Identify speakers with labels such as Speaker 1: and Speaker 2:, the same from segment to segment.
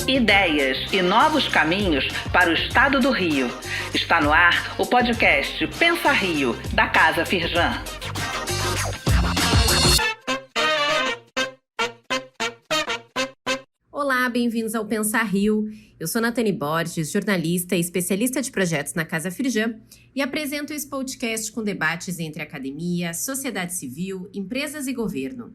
Speaker 1: ideias e novos caminhos para o estado do Rio. Está no ar o podcast Pensa Rio, da Casa Firjan.
Speaker 2: Olá, bem-vindos ao Pensa Rio. Eu sou Nathani Borges, jornalista e especialista de projetos na Casa Firjan e apresento esse podcast com debates entre academia, sociedade civil, empresas e governo.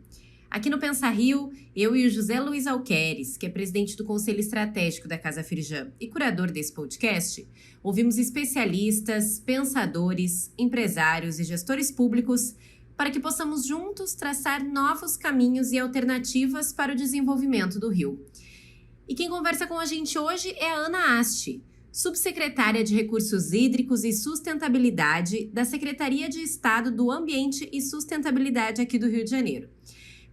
Speaker 2: Aqui no Pensa Rio, eu e o José Luiz Alqueres, que é presidente do Conselho Estratégico da Casa Firjan e curador desse podcast, ouvimos especialistas, pensadores, empresários e gestores públicos para que possamos juntos traçar novos caminhos e alternativas para o desenvolvimento do Rio. E quem conversa com a gente hoje é a Ana Asti, subsecretária de Recursos Hídricos e Sustentabilidade da Secretaria de Estado do Ambiente e Sustentabilidade aqui do Rio de Janeiro.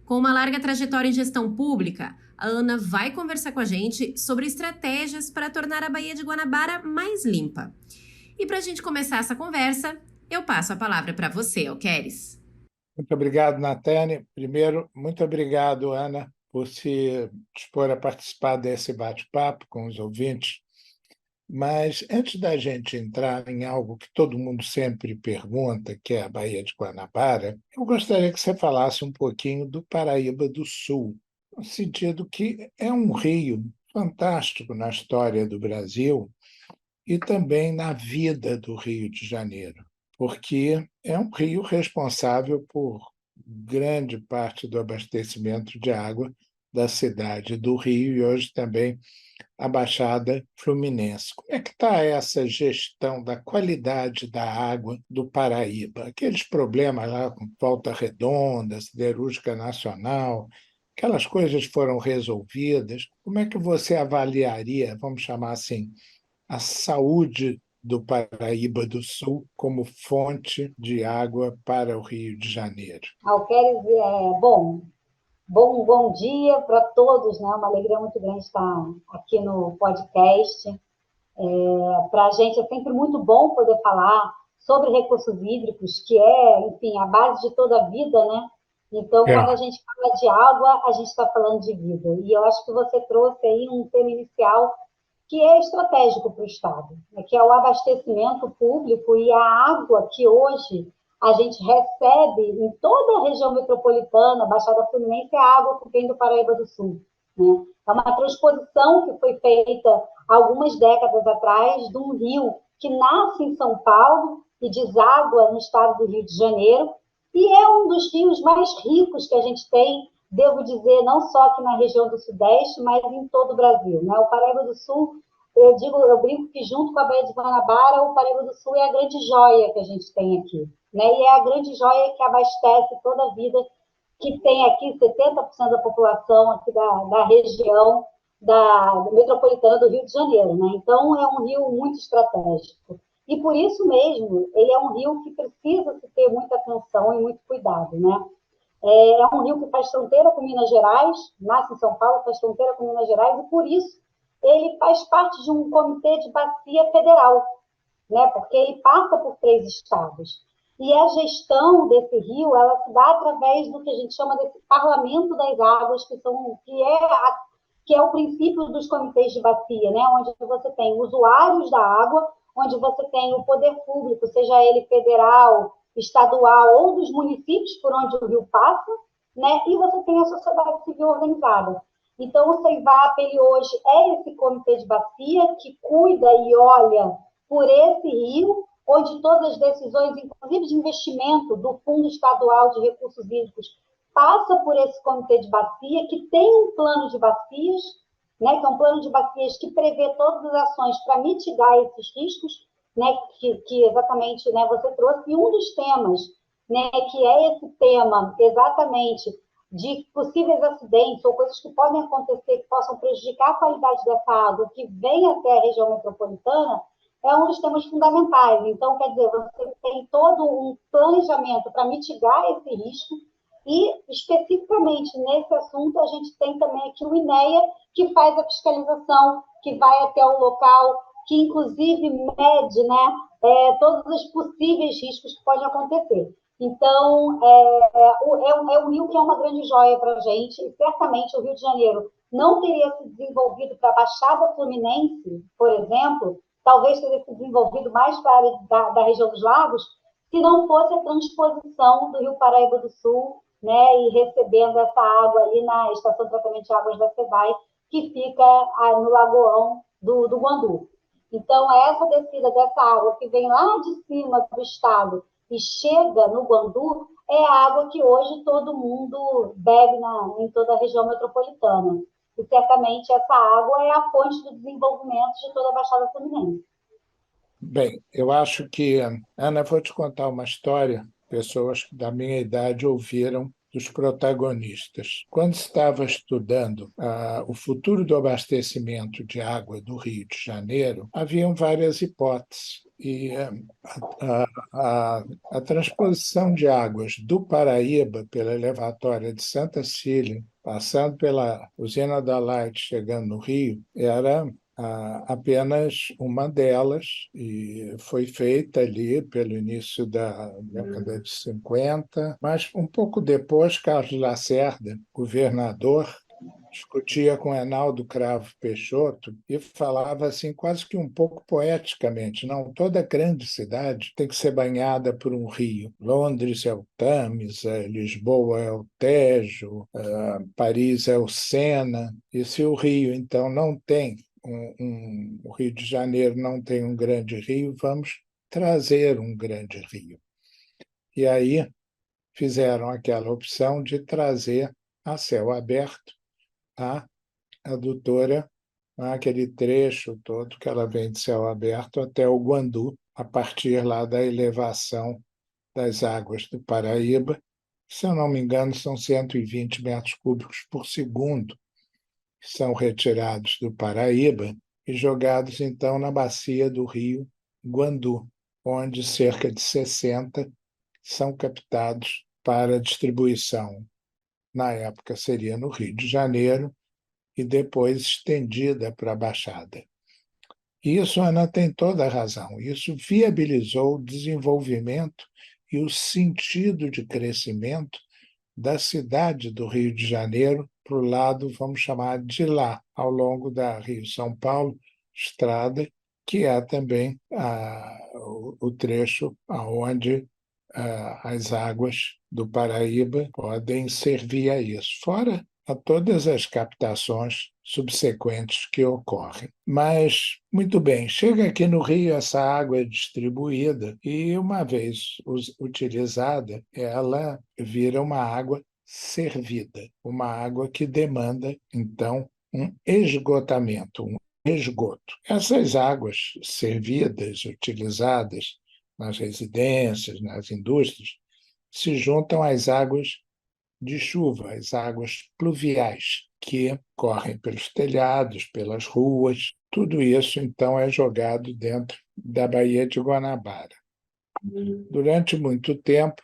Speaker 2: Com uma larga trajetória em gestão pública, a Ana vai conversar com a gente sobre estratégias para tornar a Baía de Guanabara mais limpa. E para a gente começar essa conversa, eu passo a palavra para você, Alqueres.
Speaker 3: Muito obrigado, Nathani. Primeiro, muito obrigado, Ana, por se dispor a participar desse bate-papo com os ouvintes. Mas antes da gente entrar em algo que todo mundo sempre pergunta, que é a Baía de Guanabara, eu gostaria que você falasse um pouquinho do Paraíba do Sul, no sentido que é um rio fantástico na história do Brasil e também na vida do Rio de Janeiro, porque é um rio responsável por grande parte do abastecimento de água da cidade do Rio e hoje também a Baixada Fluminense. Como é que está essa gestão da qualidade da água do Paraíba? Aqueles problemas lá com Volta Redonda, Siderúrgica Nacional, aquelas coisas foram resolvidas. Como é que você avaliaria, vamos chamar assim, a saúde do Paraíba do Sul como fonte de água para o Rio de Janeiro?
Speaker 4: Alqueres, Bom dia para todos, né? Uma alegria muito grande estar aqui no podcast. Para a gente é sempre muito bom poder falar sobre recursos hídricos, que é, enfim, a base de toda a vida, né? Então, quando a gente fala de água, a gente está falando de vida. E eu acho que você trouxe aí um tema inicial que é estratégico para o Estado, né? Que é o abastecimento público e a água que hoje a gente recebe em toda a região metropolitana, Baixada Fluminense, é a água que vem do Paraíba do Sul, né? É uma transposição que foi feita algumas décadas atrás de um rio que nasce em São Paulo e deságua no estado do Rio de Janeiro, e é um dos rios mais ricos que a gente tem, devo dizer, não só aqui na região do Sudeste, mas em todo o Brasil, né? O Paraíba do Sul, eu brinco que junto com a Baía de Guanabara, o Paraíba do Sul é a grande joia que a gente tem aqui, né? E é a grande joia que abastece toda a vida que tem aqui, 70% da população aqui da região metropolitana do Rio de Janeiro, né? Então, é um rio muito estratégico. E por isso mesmo, ele é um rio que precisa se ter muita atenção e muito cuidado, né? É um rio que faz fronteira com Minas Gerais, nasce em São Paulo, faz fronteira com Minas Gerais, e por isso ele faz parte de um comitê de bacia federal, né? Porque ele passa por 3 estados. E a gestão desse rio, ela se dá através do que a gente chama desse parlamento das águas, que é o princípio dos comitês de bacia, né? Onde você tem usuários da água, onde você tem o poder público, seja ele federal, estadual ou dos municípios por onde o rio passa, né? E você tem a sociedade civil organizada. Então, o CEIVAP, ele hoje é esse comitê de bacia que cuida e olha por esse rio, onde todas as decisões, inclusive de investimento do Fundo Estadual de Recursos Hídricos, passa por esse comitê de bacia, que tem um plano de bacias, né, que é um plano de bacias que prevê todas as ações para mitigar esses riscos, né, que exatamente, né, você trouxe. E um dos temas, né, que é esse tema exatamente de possíveis acidentes ou coisas que podem acontecer que possam prejudicar a qualidade dessa água que vem até a região metropolitana, é um dos temas fundamentais. Então, quer dizer, você tem todo um planejamento para mitigar esse risco e, especificamente nesse assunto, a gente tem também aqui o INEA, que faz a fiscalização, que vai até o local, que inclusive mede, né, todos os possíveis riscos que podem acontecer. Então, é um rio que é uma grande joia para a gente, e certamente o Rio de Janeiro não teria se desenvolvido para a Baixada Fluminense, por exemplo, talvez teria se desenvolvido mais para a área da região dos lagos, se não fosse a transposição do Rio Paraíba do Sul, né, e recebendo essa água ali na Estação de Tratamento de Águas da SEDAI, que fica no Lagoão do Guandu. Então, essa descida dessa água que vem lá de cima do estado e chega no Guandu é a água que hoje todo mundo bebe em toda a região metropolitana. E certamente essa água é a fonte do desenvolvimento de toda a Baixada Fluminense.
Speaker 3: Bem, eu acho que, Ana, vou te contar uma história, pessoas da minha idade ouviram dos protagonistas. Quando estava estudando o futuro do abastecimento de água do Rio de Janeiro, haviam várias hipóteses. E a transposição de águas do Paraíba pela elevatória de Santa Cília, passando pela usina da Light, chegando no Rio, era apenas uma delas, e foi feita ali pelo início da década de 50, mas um pouco depois, Carlos Lacerda, governador, discutia com Enaldo Cravo Peixoto e falava assim, quase que um pouco poeticamente, não, toda grande cidade tem que ser banhada por um rio. Londres é o Tâmisa, Lisboa é o Tejo, Paris é o Sena, e se o Rio, então, não tem o Rio de Janeiro não tem um grande rio, vamos trazer um grande rio. E aí fizeram aquela opção de trazer a céu aberto a adutora, aquele trecho todo que ela vem de céu aberto até o Guandu, a partir lá da elevação das águas do Paraíba. Se eu não me engano, são 120 metros cúbicos por segundo que são retirados do Paraíba e jogados, então, na bacia do rio Guandu, onde cerca de 60 são captados para distribuição. Na época seria no Rio de Janeiro e depois estendida para a Baixada. Isso, Ana, tem toda a razão. Isso viabilizou o desenvolvimento e o sentido de crescimento da cidade do Rio de Janeiro para o lado, vamos chamar de lá, ao longo da Rio-São Paulo, estrada, que é também o trecho onde as águas do Paraíba podem servir a isso, fora a todas as captações subsequentes que ocorrem. Mas, muito bem, chega aqui no Rio, essa água é distribuída e, uma vez utilizada, ela vira uma água servida, uma água que demanda, então, um esgotamento, um esgoto. Essas águas servidas, utilizadas nas residências, nas indústrias, se juntam às águas de chuva, as águas pluviais, que correm pelos telhados, pelas ruas. Tudo isso, então, é jogado dentro da Baía de Guanabara. Durante muito tempo,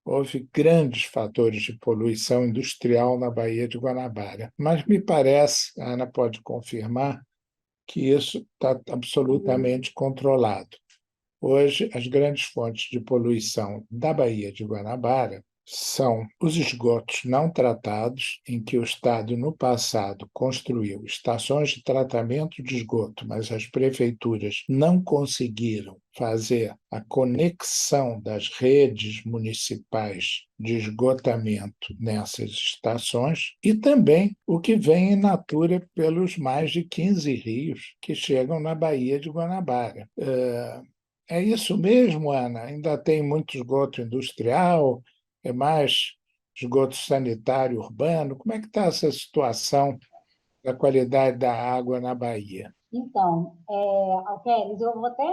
Speaker 3: houve grandes fatores de poluição industrial na Baía de Guanabara, mas me parece, a Ana pode confirmar, que isso está absolutamente controlado. Hoje, as grandes fontes de poluição da Baía de Guanabara são os esgotos não tratados, em que o Estado, no passado, construiu estações de tratamento de esgoto, mas as prefeituras não conseguiram fazer a conexão das redes municipais de esgotamento nessas estações, e também o que vem in natura pelos mais de 15 rios que chegam na Baía de Guanabara. É isso mesmo, Ana? Ainda tem muito esgoto industrial? É mais esgoto sanitário urbano? Como é que está essa situação da qualidade da água na Bahia?
Speaker 4: Então, Alqueres, eu vou até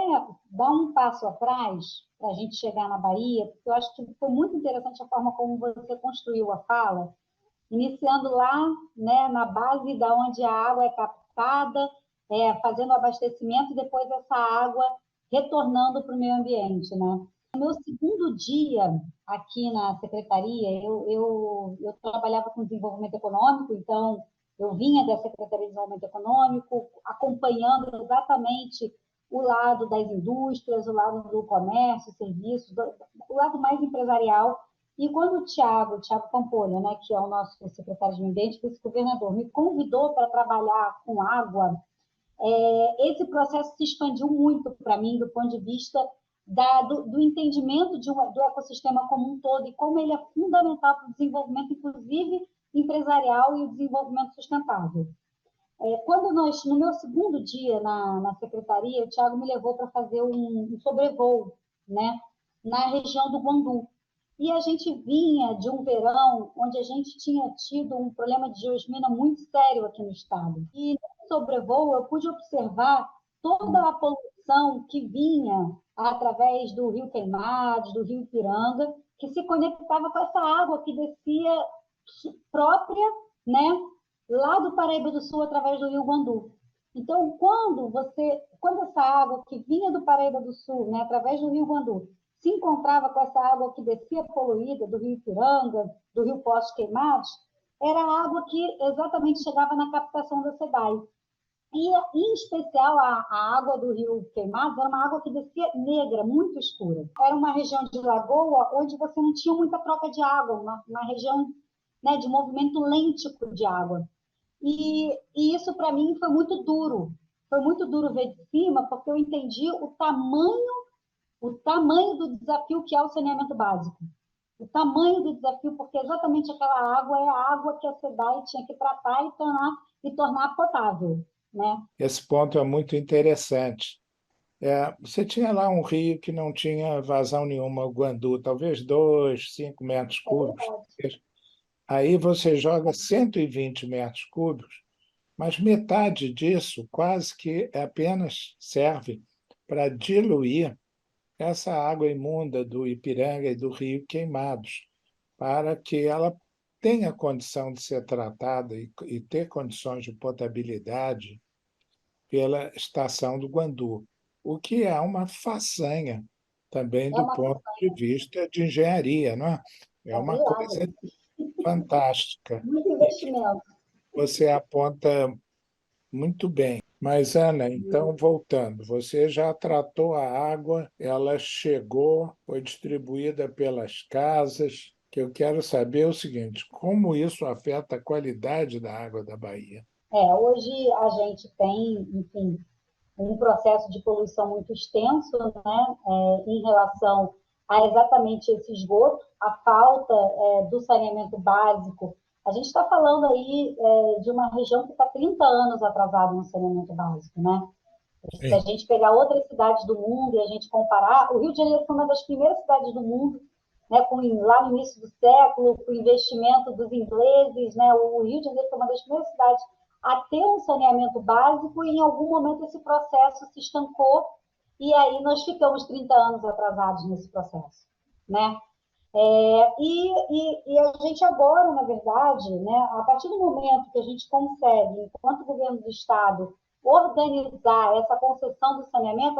Speaker 4: dar um passo atrás para a gente chegar na Bahia, porque eu acho que foi muito interessante a forma como você construiu a fala, iniciando lá, né, na base da onde a água é captada, fazendo o abastecimento e depois essa água retornando para o meio ambiente, né? No meu segundo dia aqui na secretaria, eu trabalhava com desenvolvimento econômico, então eu vinha da Secretaria de Desenvolvimento Econômico, acompanhando exatamente o lado das indústrias, o lado do comércio, serviços, o lado mais empresarial E quando o Tiago Pampolha, né, que é o nosso secretário de Meio Ambiente, vice-governador, me convidou para trabalhar com água, esse processo se expandiu muito para mim do ponto de vista do entendimento do ecossistema como um todo e como ele é fundamental para o desenvolvimento, inclusive empresarial, e o desenvolvimento sustentável. No meu segundo dia na secretaria, o Tiago me levou para fazer um sobrevoo, né, na região do Guandu. E a gente vinha de um verão onde a gente tinha tido um problema de geosmina muito sério aqui no estado. E no sobrevoo eu pude observar toda a poluição que vinha através do Rio Queimados, do Rio Ipiranga, que se conectava com essa água que descia própria, né, lá do Paraíba do Sul, através do Rio Guandu. Então, quando essa água que vinha do Paraíba do Sul, né, através do Rio Guandu, se encontrava com essa água que descia poluída do Rio Ipiranga, do Rio Poços Queimados, era a água que exatamente chegava na captação da SEDAI. E, em especial, a água do Rio Queimados era uma água que descia negra, muito escura. Era uma região de lagoa onde você não tinha muita troca de água, uma região, né, de movimento lêntico de água. E isso, para mim, foi muito duro. Foi muito duro ver de cima, porque eu entendi o tamanho do desafio que é o saneamento básico. O tamanho do desafio, porque exatamente aquela água é a água que a SEDAI tinha que tratar e tornar potável, né?
Speaker 3: Esse ponto é muito interessante. Você tinha lá um rio que não tinha vazão nenhuma, o Guandu, talvez 2, 5 metros cúbicos. Aí você joga 120 metros cúbicos, mas metade disso quase que apenas serve para diluir essa água imunda do Ipiranga e do Rio Queimados, para que ela tenha condição de ser tratada e ter condições de potabilidade pela estação do Guandu, o que é uma façanha também do ponto de vista de engenharia, não é? É uma coisa fantástica.
Speaker 4: Muito investimento.
Speaker 3: Você aponta muito bem. Mas, Ana, então, voltando, você já tratou a água, ela chegou, foi distribuída pelas casas. O que eu quero saber é o seguinte: como isso afeta a qualidade da água da Bahia?
Speaker 4: Hoje a gente tem, enfim, um processo de poluição muito extenso, né, em relação a exatamente esse esgoto, a falta do saneamento básico. A gente está falando aí de uma região que está 30 anos atrasada no saneamento básico, né? Se a gente pegar outras cidades do mundo e a gente comparar, o Rio de Janeiro foi uma das primeiras cidades do mundo, né, lá no início do século, com o investimento dos ingleses, né, o Rio de Janeiro foi uma das primeiras cidades a ter um saneamento básico e em algum momento esse processo se estancou e aí nós ficamos 30 anos atrasados nesse processo, né? E a gente agora, na verdade, né, a partir do momento que a gente consegue, enquanto governo do Estado, organizar essa concessão do saneamento,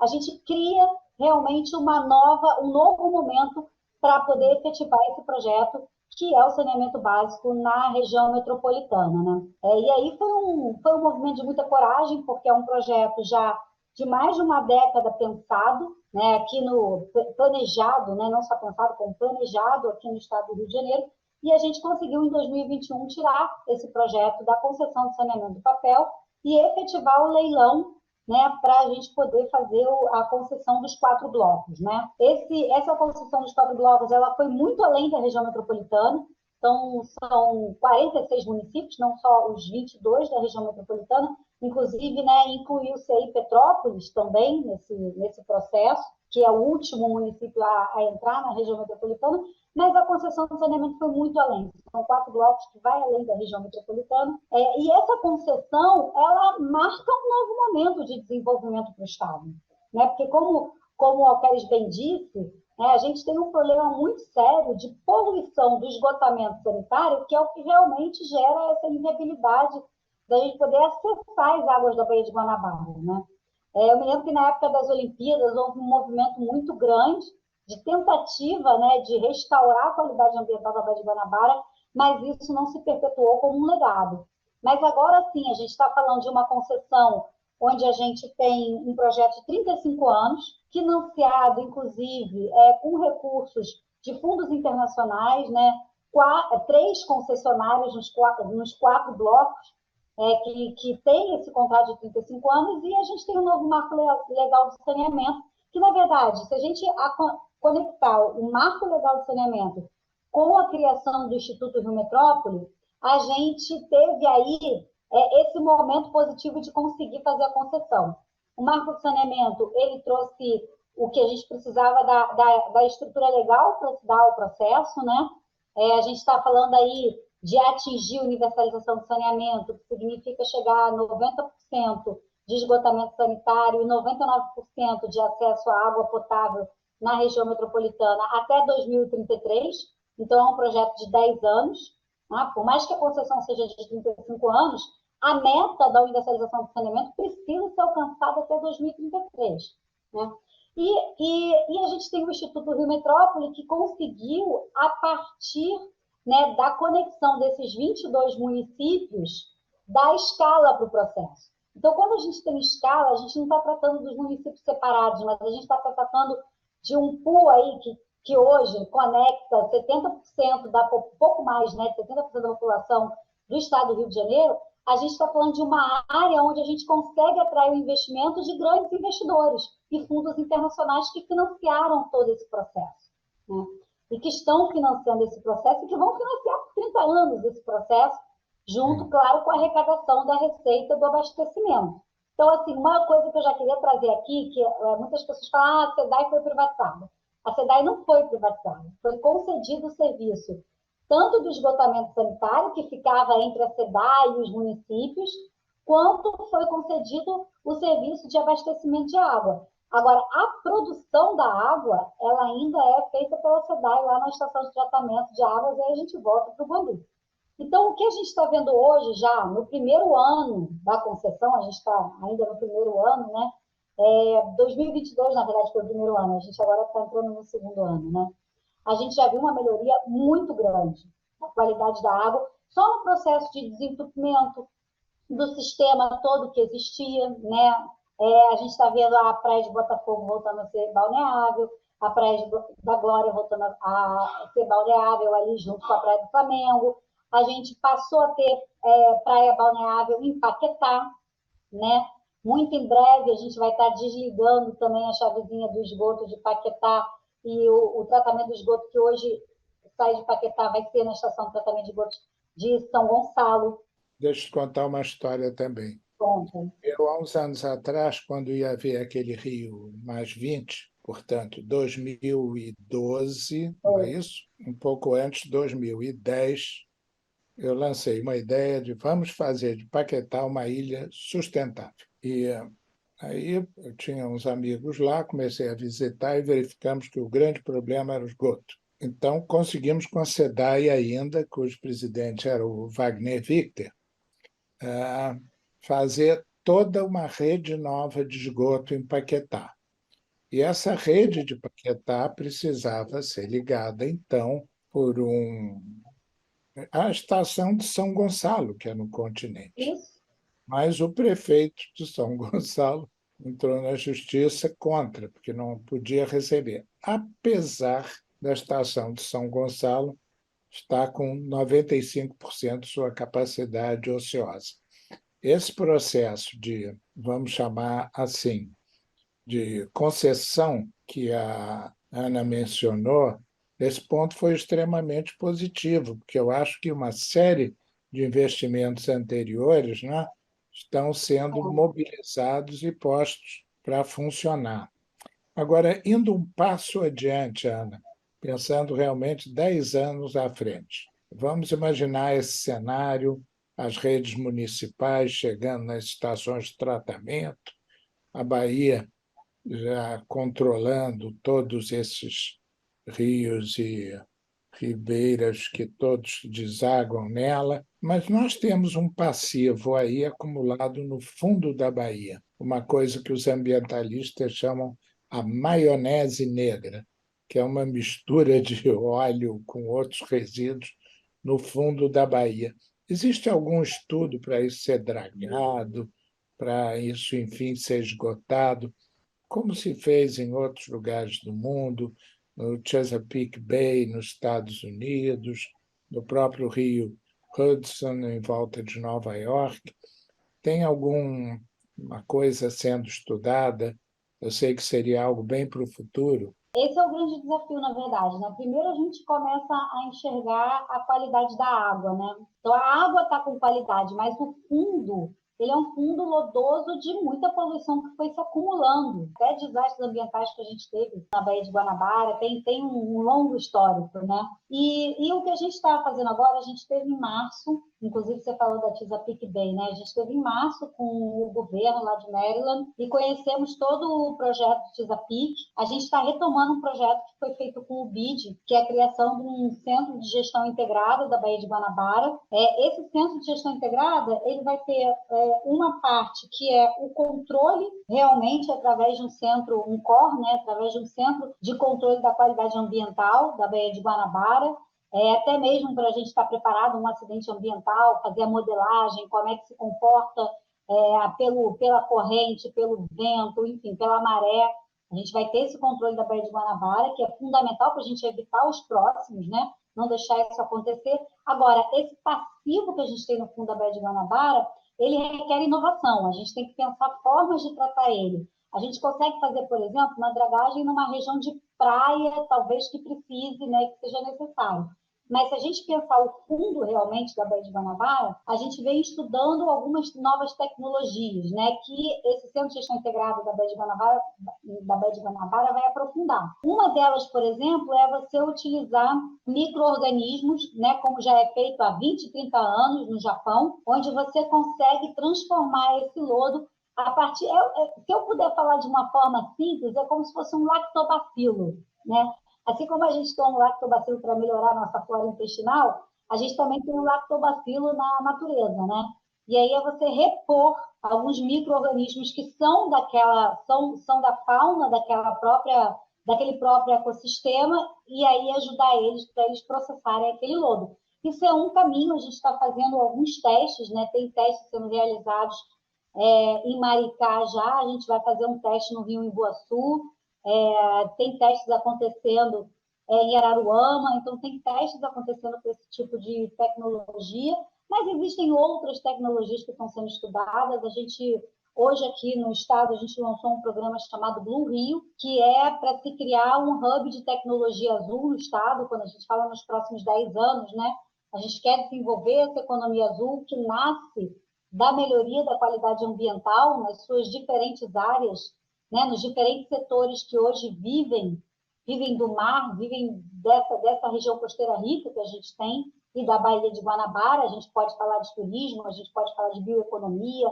Speaker 4: a gente cria realmente um novo momento para poder efetivar esse projeto, que é o saneamento básico na região metropolitana, né? E aí foi um movimento de muita coragem, porque é um projeto já de mais de uma década pensado, né, planejado, né, não só pensado, como planejado aqui no estado do Rio de Janeiro, e a gente conseguiu, em 2021, tirar esse projeto da concessão de saneamento do papel e efetivar o leilão, né, para a gente poder fazer a concessão dos 4 blocos, né? Essa concessão dos 4 blocos, ela foi muito além da região metropolitana, então são 46 municípios, não só os 22 da região metropolitana, inclusive, né, incluiu-se aí Petrópolis também nesse processo, que é o último município a entrar na região metropolitana, mas a concessão do saneamento foi muito além. São 4 blocos que vai além da região metropolitana. E essa concessão, ela marca um novo momento de desenvolvimento para o Estado, né? Porque, como o Alqueires bem disse, né, a gente tem um problema muito sério de poluição do esgotamento sanitário, que é o que realmente gera essa inviabilidade da gente poder acessar as águas da Baía de Guanabara, né? Eu me lembro que na época das Olimpíadas houve um movimento muito grande de tentativa, né, de restaurar a qualidade ambiental da Baía de Guanabara, mas isso não se perpetuou como um legado. Mas agora sim, a gente está falando de uma concessão onde a gente tem um projeto de 35 anos, financiado, inclusive, com recursos de fundos internacionais, né? 3 concessionários nos 4 blocos, que tem esse contrato de 35 anos, e a gente tem um novo marco legal de saneamento, que, na verdade, se a gente conectar o marco legal de saneamento com a criação do Instituto Rio Metrópole, a gente teve aí esse momento positivo de conseguir fazer a concessão. O marco de saneamento, ele trouxe o que a gente precisava da estrutura legal para se dar o processo, né? A gente está falando aí de atingir a universalização do saneamento, que significa chegar a 90% de esgotamento sanitário e 99% de acesso à água potável na região metropolitana até 2033. Então, é um projeto de 10 anos. Né? Por mais que a concessão seja de 35 anos, a meta da universalização do saneamento precisa ser alcançada até 2033. Né? E a gente tem o Instituto Rio Metrópole, que conseguiu, a partir, né, da conexão desses 22 municípios, dar escala para o processo. Então, quando a gente tem escala, a gente não está tratando dos municípios separados, mas a gente está tratando de um pool aí que hoje conecta 70% pouco mais, né, 70% da população do estado do Rio de Janeiro. A gente está falando de uma área onde a gente consegue atrair o investimento de grandes investidores e fundos internacionais que financiaram todo esse processo, né? E que estão financiando esse processo e que vão financiar por 30 anos esse processo, junto, claro, com a arrecadação da receita do abastecimento. Então, assim, uma coisa que eu já queria trazer aqui, que muitas pessoas falam, a SEDAI foi privatizada. A SEDAI não foi privatizada, foi concedido o serviço tanto do esgotamento sanitário, que ficava entre a SEDAI e os municípios, quanto foi concedido o serviço de abastecimento de água. Agora, a produção da água, ela ainda é feita pela SEDAI lá na estação de tratamento de águas, e aí a gente volta para o Bangu. Então, o que a gente está vendo hoje, já no primeiro ano da concessão, a gente está ainda no primeiro ano, né? 2022, na verdade, foi o primeiro ano, a gente agora está entrando no segundo ano, né? A gente já viu uma melhoria muito grande na qualidade da água, só no processo de desentupimento do sistema todo que existia, né? A gente está vendo a Praia de Botafogo voltando a ser balneável, a Praia da Glória voltando a ser balneável ali junto com a Praia do Flamengo. A gente passou a ter praia balneável em Paquetá, né? Muito em breve a gente vai estar desligando também a chavezinha do esgoto de Paquetá, e o tratamento do esgoto que hoje sai de Paquetá vai ser na estação de tratamento de esgoto de São Gonçalo.
Speaker 3: Deixa eu te contar uma história também.
Speaker 4: Conta.
Speaker 3: Eu, há uns anos atrás, quando ia ver aquele Rio +20, portanto, 2012, não é isso? Um pouco antes, 2010, eu lancei uma ideia de vamos fazer de Paquetá uma ilha sustentável. E aí eu tinha uns amigos lá, comecei a visitar e verificamos que o grande problema era o esgoto. Então, conseguimos com a SEDAI ainda, cujo presidente era o Wagner Victor, fazer toda uma rede nova de esgoto em Paquetá. E essa rede de Paquetá precisava ser ligada, então, por a estação de São Gonçalo, que é no continente.
Speaker 4: Isso.
Speaker 3: Mas o prefeito de São Gonçalo entrou na justiça contra, porque não podia receber, apesar da estação de São Gonçalo estar com 95% de sua capacidade ociosa. Esse processo de, vamos chamar assim, de concessão que a Ana mencionou, esse ponto foi extremamente positivo, porque eu acho que uma série de investimentos anteriores, né, estão sendo mobilizados e postos para funcionar. Agora, indo um passo adiante, Ana, pensando realmente 10 anos à frente, vamos imaginar esse cenário, as redes municipais chegando nas estações de tratamento, a Bahia já controlando todos esses rios e ribeiras que todos desaguam nela, mas nós temos um passivo aí acumulado no fundo da Bahia, uma coisa que os ambientalistas chamam a maionese negra, que é uma mistura de óleo com outros resíduos no fundo da Bahia. Existe algum estudo para isso ser dragado, para isso, enfim, ser esgotado, como se fez em outros lugares do mundo? no Chesapeake Bay, nos Estados Unidos, no próprio rio Hudson, em volta de Nova York. Tem alguma coisa sendo estudada? Eu sei que seria algo bem para o futuro.
Speaker 4: Esse é o grande desafio, na verdade, né? Primeiro a gente começa a enxergar a qualidade da água, né? Então a água está com qualidade, mas o fundo, ele é um fundo lodoso de muita poluição que foi se acumulando. Até desastres ambientais que a gente teve na Baía de Guanabara, tem um longo histórico, né? E o que a gente está fazendo agora, a gente teve em março, inclusive você falou da Chesapeake Bay, né? A gente teve em março com o governo lá de Maryland e conhecemos todo o projeto de Chesapeake. A gente está retomando um projeto que foi feito com o BID, que é a criação de um centro de gestão integrada da Baía de Guanabara. Esse centro de gestão integrada, ele vai ter uma parte que é o controle realmente através de um centro, um COR, né? Através de um centro de controle da qualidade ambiental da Baía de Guanabara, até mesmo para a gente estar preparado um acidente ambiental, fazer a modelagem, como é que se comporta pela corrente, pelo vento, enfim, pela maré. A gente vai ter esse controle da Baía de Guanabara, que é fundamental para a gente evitar os próximos, né? Não deixar isso acontecer. Agora, esse passivo que a gente tem no fundo da Baía de Guanabara, ele requer inovação. A gente tem que pensar formas de tratar ele. A gente consegue fazer, por exemplo, uma dragagem numa região de praia, talvez que precise, né, que seja necessário. Mas se a gente pensar o fundo realmente da Baía de Guanabara, a gente vem estudando algumas novas tecnologias, né, que esse Centro de Gestão Integrada da Baía de Guanabara vai aprofundar. Uma delas, por exemplo, é você utilizar micro-organismos, né, como já é feito há 20, 30 anos no Japão, onde você consegue transformar esse lodo a partir, se eu puder falar de uma forma simples, é como se fosse um lactobacilo, né? Assim como a gente toma um lactobacilo para melhorar a nossa flora intestinal, a gente também tem um lactobacilo na natureza, né? E aí é você repor alguns micro-organismos que são são da fauna daquele próprio ecossistema e aí ajudar eles para eles processarem aquele lodo. Isso é um caminho, a gente está fazendo alguns testes, né? Tem testes sendo realizados em Maricá já, a gente vai fazer um teste no Rio Imbuaçu, tem testes acontecendo em Araruama, então tem testes acontecendo com esse tipo de tecnologia, mas existem outras tecnologias que estão sendo estudadas. A gente, hoje aqui no estado, a gente lançou um programa chamado Blue Rio, que é para se criar um hub de tecnologia azul no estado, quando a gente fala nos próximos 10 anos, né? A gente quer desenvolver essa economia azul que nasce da melhoria da qualidade ambiental nas suas diferentes áreas, né, nos diferentes setores que hoje vivem do mar, vivem dessa região costeira rica que a gente tem, e da Baía de Guanabara. A gente pode falar de turismo, a gente pode falar de bioeconomia,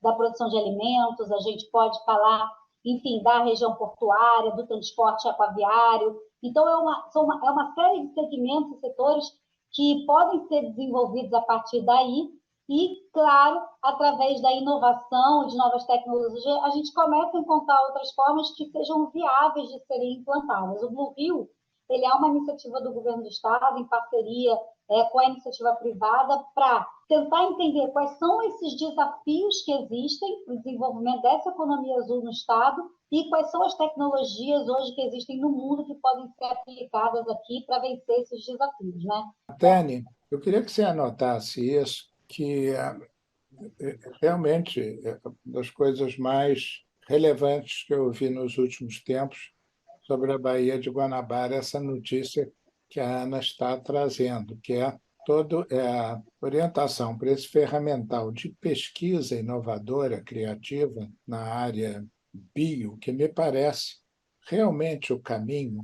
Speaker 4: da produção de alimentos, a gente pode falar, enfim, da região portuária, do transporte aquaviário. Então, é uma série de segmentos e setores que podem ser desenvolvidos a partir daí. E, claro, através da inovação, de novas tecnologias, a gente começa a encontrar outras formas que sejam viáveis de serem implantadas. O Blue Rio, ele é uma iniciativa do governo do estado, em parceria com a iniciativa privada, para tentar entender quais são esses desafios que existem para o desenvolvimento dessa economia azul no estado e quais são as tecnologias hoje que existem no mundo que podem ser aplicadas aqui para vencer esses desafios, né?
Speaker 3: Tânia, eu queria que você anotasse isso, que realmente é uma das coisas mais relevantes que eu ouvi nos últimos tempos sobre a Baía de Guanabara, essa notícia que a Ana está trazendo, que é toda a orientação para esse ferramental de pesquisa inovadora, criativa na área bio, que me parece realmente o caminho,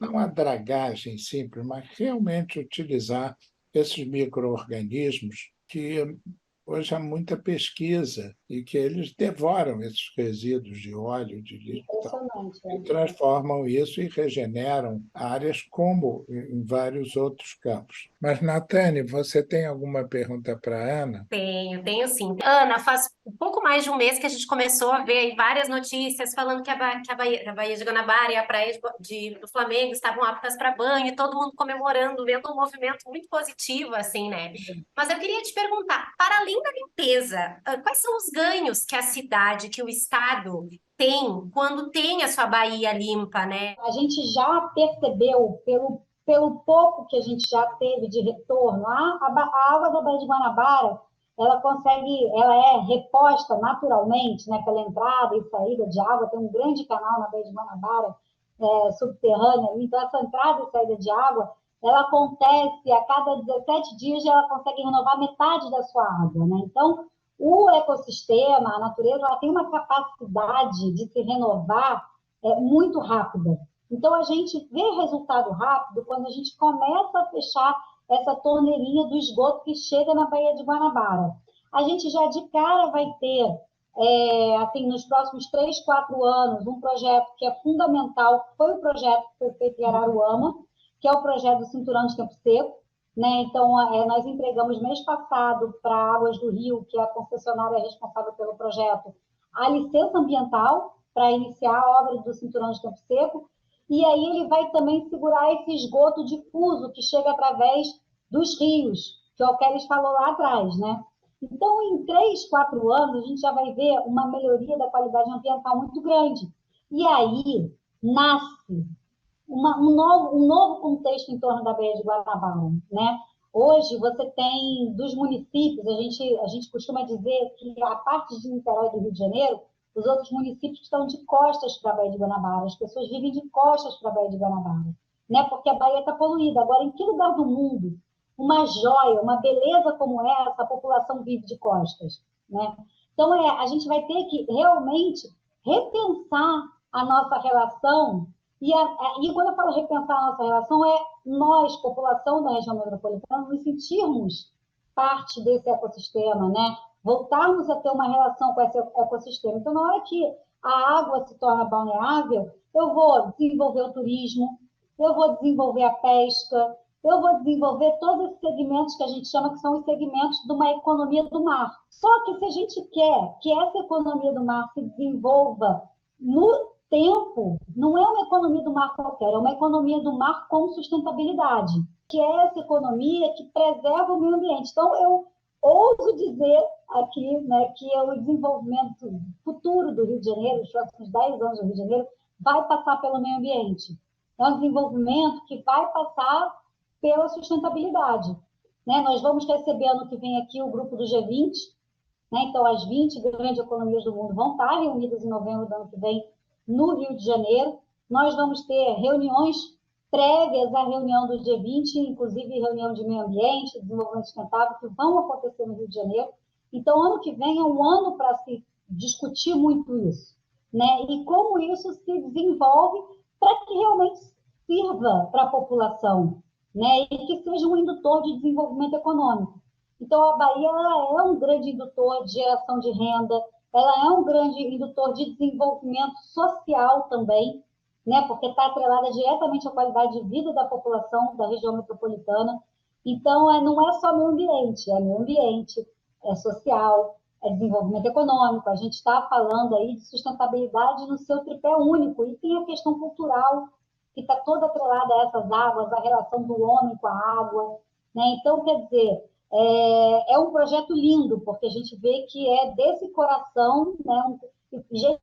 Speaker 3: não a dragagem simples, mas realmente utilizar esses micro-organismos que hoje há muita pesquisa e que eles devoram esses resíduos de óleo, de lixo, e transformam isso e regeneram áreas como em vários outros campos. Mas, Natane, você tem alguma pergunta para a Ana?
Speaker 2: Tenho sim. Ana, faz um pouco mais de um mês que a gente começou a ver aí várias notícias falando que a Baía de Guanabara e a praia do Flamengo estavam aptas para banho, e todo mundo comemorando, vendo um movimento muito positivo, assim, né? Mas eu queria te perguntar, para além além da limpeza, quais são os ganhos que a cidade, que o estado tem quando tem a sua baía limpa, né?
Speaker 4: A gente já percebeu, pelo pouco que a gente já teve de retorno, a água da Baía de Guanabara, ela é reposta naturalmente, né, pela entrada e saída de água, tem um grande canal na Baía de Guanabara, subterrânea, então essa entrada e saída de água, ela acontece a cada 17 dias, ela consegue renovar metade da sua água, né? Então, o ecossistema, a natureza, ela tem uma capacidade de se renovar muito rápida. Então, a gente vê resultado rápido quando a gente começa a fechar essa torneirinha do esgoto que chega na Baía de Guanabara. A gente já de cara vai ter, assim, nos próximos 3, 4 anos, um projeto que é fundamental, que foi o projeto que foi feito em Araruama, que é o projeto do Cinturão de Tempo Seco, né? Então, nós entregamos mês passado para Águas do Rio, que é a concessionária responsável pelo projeto, a licença ambiental para iniciar a obra do Cinturão de Tempo Seco, e aí ele vai também segurar esse esgoto difuso que chega através dos rios, que é o que eles falou lá atrás, né? Então, em 3, 4 anos, a gente já vai ver uma melhoria da qualidade ambiental muito grande. E aí nasce um novo contexto em torno da Baía de Guanabara, né? Hoje, você tem, dos municípios, a gente costuma dizer que a parte de Niterói do Rio de Janeiro, os outros municípios estão de costas para a Baía de Guanabara, as pessoas vivem de costas para a Baía de Guanabara, né? Porque a Baía está poluída. Agora, em que lugar do mundo uma joia, uma beleza como essa, a população vive de costas, né? Então, a gente vai ter que realmente repensar a nossa relação. E quando eu falo repensar a nossa relação, nós, população da região metropolitana, nos sentirmos parte desse ecossistema, né? Voltarmos a ter uma relação com esse ecossistema. Então, na hora que a água se torna balneável, eu vou desenvolver o turismo, eu vou desenvolver a pesca, eu vou desenvolver todos esses segmentos que a gente chama que são os segmentos de uma economia do mar. Só que se a gente quer que essa economia do mar se desenvolva no tempo, não é uma economia do mar qualquer, é uma economia do mar com sustentabilidade, que é essa economia que preserva o meio ambiente. Então, eu ouso dizer aqui, né, que o desenvolvimento futuro do Rio de Janeiro, os próximos 10 anos do Rio de Janeiro, vai passar pelo meio ambiente. É um desenvolvimento que vai passar pela sustentabilidade, né? Nós vamos receber ano que vem aqui o grupo do G20, né? Então as 20 grandes economias do mundo vão estar reunidas em novembro do ano que vem no Rio de Janeiro. Nós vamos ter reuniões prévias à reunião do G20, inclusive reunião de meio ambiente, desenvolvimento sustentável, que vão acontecer no Rio de Janeiro. Então, ano que vem é um ano para se discutir muito isso, né? E como isso se desenvolve para que realmente sirva para a população, né? E que seja um indutor de desenvolvimento econômico. Então, a Bahia ela é um grande indutor de geração de renda, ela é um grande indutor de desenvolvimento social também, né? Porque está atrelada diretamente à qualidade de vida da população da região metropolitana. Então, não é só meio ambiente, é social, é desenvolvimento econômico. A gente está falando aí de sustentabilidade no seu tripé único, e tem a questão cultural, que está toda atrelada a essas águas, a relação do homem com a água, né? Então, quer dizer, é um projeto lindo, porque a gente vê que é desse coração, né? Gente,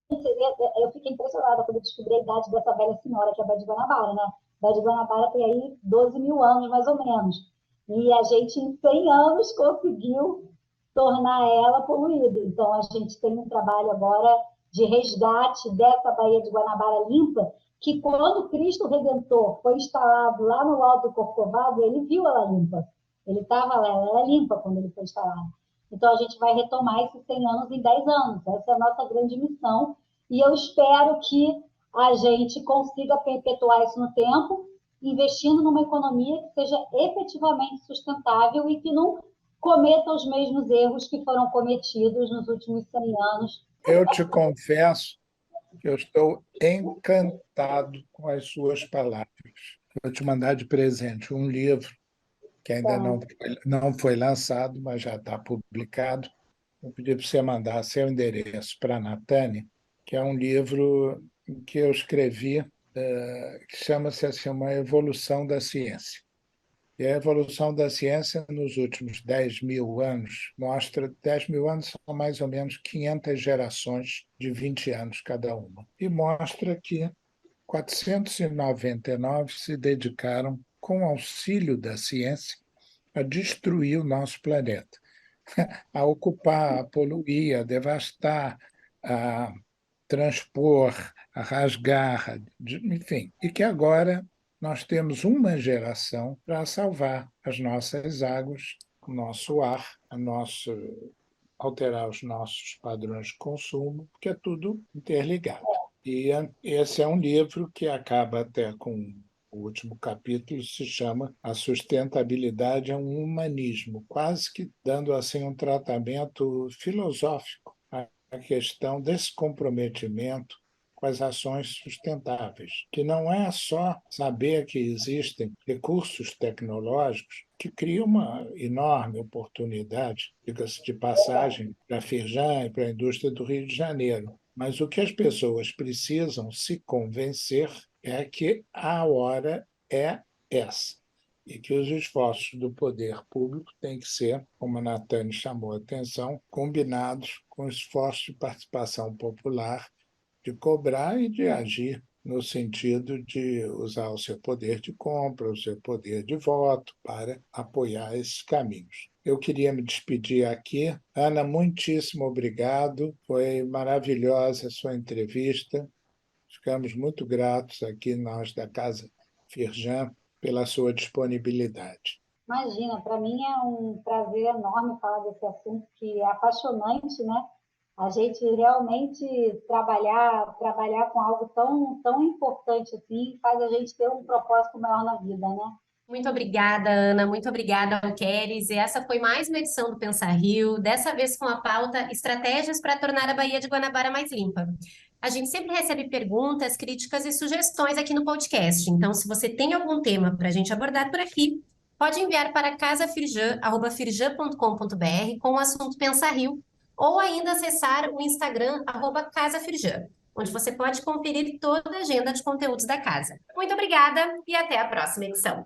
Speaker 4: eu fiquei impressionada quando eu descobri a idade dessa velha senhora, que é a Baía de Guanabara, né? A Baía de Guanabara tem aí 12 mil anos, mais ou menos. E a gente, em 100 anos, conseguiu tornar ela poluída. Então, a gente tem um trabalho agora de resgate dessa Baía de Guanabara limpa, que quando Cristo Redentor foi instalado lá no Alto do Corcovado, ele viu ela limpa. Ele estava lá, ela era limpa quando ele foi instalado. Então, a gente vai retomar esses 100 anos em 10 anos. Essa é a nossa grande missão. E eu espero que a gente consiga perpetuar isso no tempo, investindo numa economia que seja efetivamente sustentável e que não cometa os mesmos erros que foram cometidos nos últimos 100 anos.
Speaker 3: Eu te confesso que eu estou encantado com as suas palavras. Vou te mandar de presente um livro que ainda não foi lançado, mas já está publicado. Eu pedi para você mandar seu endereço para a Natane, que é um livro que eu escrevi, que chama-se assim, Uma Evolução da Ciência. E a evolução da ciência nos últimos 10.000 anos mostra, 10.000 anos são mais ou menos 500 gerações de 20 anos cada uma, e mostra que 499 se dedicaram, com auxílio da ciência, a destruir o nosso planeta, a ocupar, a poluir, a devastar, a transpor, a rasgar, enfim, e que agora nós temos uma geração para salvar as nossas águas, o nosso ar, alterar os nossos padrões de consumo, porque é tudo interligado. E esse é um livro que acaba até com o último capítulo, se chama A Sustentabilidade é um Humanismo, quase que dando assim um tratamento filosófico à questão desse comprometimento com as ações sustentáveis, que não é só saber que existem recursos tecnológicos que criam uma enorme oportunidade, diga-se de passagem, para a Firjan e para a indústria do Rio de Janeiro. Mas o que as pessoas precisam se convencer é que a hora é essa, e que os esforços do poder público têm que ser, como a Natane chamou a atenção, combinados com esforços de participação popular, de cobrar e de agir no sentido de usar o seu poder de compra, o seu poder de voto para apoiar esses caminhos. Eu queria me despedir aqui. Ana, muitíssimo obrigado. Foi maravilhosa a sua entrevista. Ficamos muito gratos aqui, nós da Casa Firjan, pela sua disponibilidade.
Speaker 4: Imagina, para mim é um prazer enorme falar desse assunto que é apaixonante, né? A gente realmente trabalhar com algo tão importante assim faz a gente ter um propósito maior na vida, né?
Speaker 2: Muito obrigada, Ana. Muito obrigada ao Keres. E essa foi mais uma edição do Pensar Rio, dessa vez com a pauta Estratégias para tornar a Baía de Guanabara mais limpa. A gente sempre recebe perguntas, críticas e sugestões aqui no podcast. Então, se você tem algum tema para a gente abordar por aqui, pode enviar para casafirjan@firjan.com.br com o assunto Pensar Rio, ou ainda acessar o Instagram @casafirjan, onde você pode conferir toda a agenda de conteúdos da casa. Muito obrigada e até a próxima edição.